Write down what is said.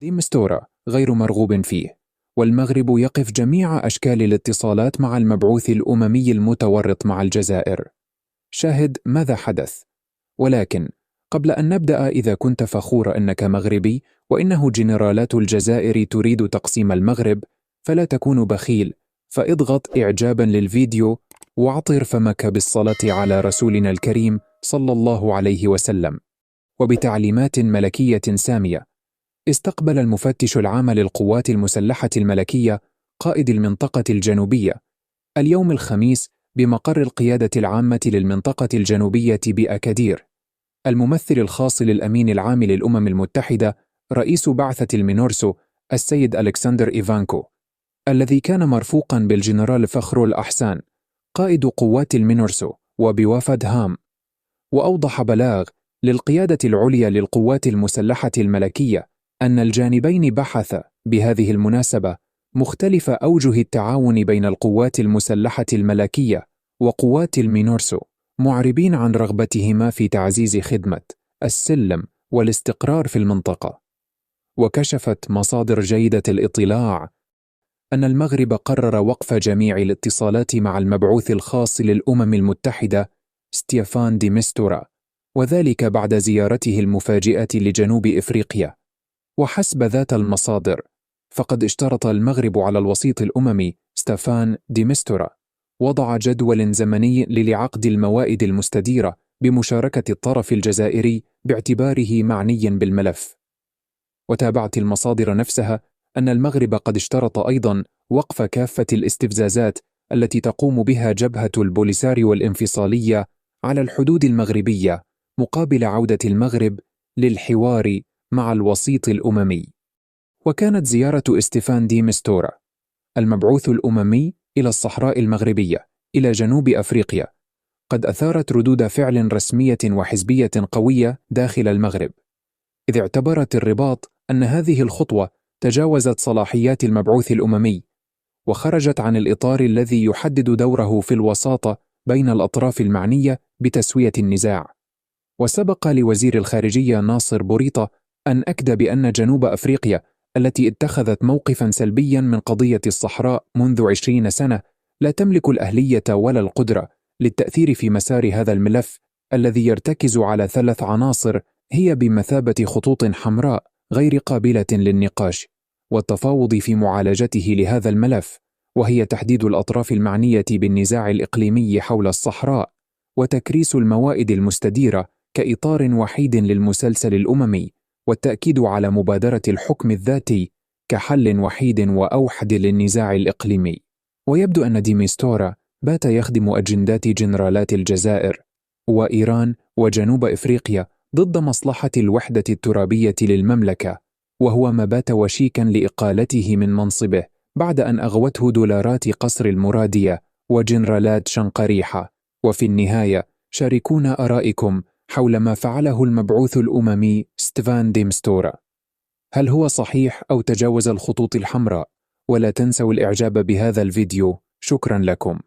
دي مستورة غير مرغوب فيه، والمغرب يقف جميع أشكال الاتصالات مع المبعوث الأممي المتورط مع الجزائر. شاهد ماذا حدث. ولكن قبل أن نبدأ، إذا كنت فخور أنك مغربي وإنه جنرالات الجزائر تريد تقسيم المغرب، فلا تكون بخيل، فاضغط إعجابا للفيديو واعطر فمك بالصلاة على رسولنا الكريم صلى الله عليه وسلم. وبتعليمات ملكية سامية، استقبل المفتش العام للقوات المسلحة الملكية قائد المنطقة الجنوبية اليوم الخميس بمقر القيادة العامة للمنطقة الجنوبية بأكادير الممثل الخاص للأمين العام للأمم المتحدة رئيس بعثة المينورسو السيد ألكسندر إيفانكو، الذي كان مرفوقا بالجنرال فخر الأحسان قائد قوات المينورسو وبوافد هام. وأوضح بلاغ للقيادة العليا للقوات المسلحة الملكية أن الجانبين بحثا بهذه المناسبة مختلف أوجه التعاون بين القوات المسلحة الملكية وقوات المينورسو، معربين عن رغبتهما في تعزيز خدمة السلم والاستقرار في المنطقة. وكشفت مصادر جيدة الاطلاع أن المغرب قرر وقف جميع الاتصالات مع المبعوث الخاص للأمم المتحدة ستيفان دي مستورا، وذلك بعد زيارته المفاجئة لجنوب إفريقيا. وحسب ذات المصادر، فقد اشترط المغرب على الوسيط الأممي ستيفان دي مستورا وضع جدول زمني لعقد الموائد المستديرة بمشاركة الطرف الجزائري باعتباره معني بالملف. وتابعت المصادر نفسها أن المغرب قد اشترط أيضا وقف كافة الاستفزازات التي تقوم بها جبهة البوليساريو الانفصالية على الحدود المغربية مقابل عودة المغرب للحوار مع الوسيط الأممي. وكانت زيارة ستيفان دي مستورا المبعوث الأممي إلى الصحراء المغربية إلى جنوب أفريقيا قد أثارت ردود فعل رسمية وحزبية قوية داخل المغرب، إذ اعتبرت الرباط أن هذه الخطوة تجاوزت صلاحيات المبعوث الأممي وخرجت عن الإطار الذي يحدد دوره في الوساطة بين الأطراف المعنية بتسوية النزاع. وسبق لوزير الخارجية ناصر بوريطة أن أكد بأن جنوب أفريقيا التي اتخذت موقفا سلبيا من قضية الصحراء منذ 20 سنة لا تملك الأهلية ولا القدرة للتأثير في مسار هذا الملف الذي يرتكز على 3 عناصر هي بمثابة خطوط حمراء غير قابلة للنقاش والتفاوض في معالجته لهذا الملف، وهي تحديد الأطراف المعنية بالنزاع الإقليمي حول الصحراء وتكريس الموائد المستديرة كإطار وحيد للمسلسل الأممي، والتأكيد على مبادرة الحكم الذاتي كحل وحيد وأوحد للنزاع الإقليمي. ويبدو أن دي مستورا بات يخدم أجندات جنرالات الجزائر وإيران وجنوب إفريقيا ضد مصلحة الوحدة الترابية للمملكة، وهو ما بات وشيكا لإقالته من منصبه بعد أن أغوته دولارات قصر المرادية وجنرالات شنقريحة. وفي النهاية شاركونا آرائكم حول ما فعله المبعوث الأممي ستيفان دي مستورا. هل هو صحيح أو تجاوز الخطوط الحمراء؟ ولا تنسوا الإعجاب بهذا الفيديو. شكرا لكم.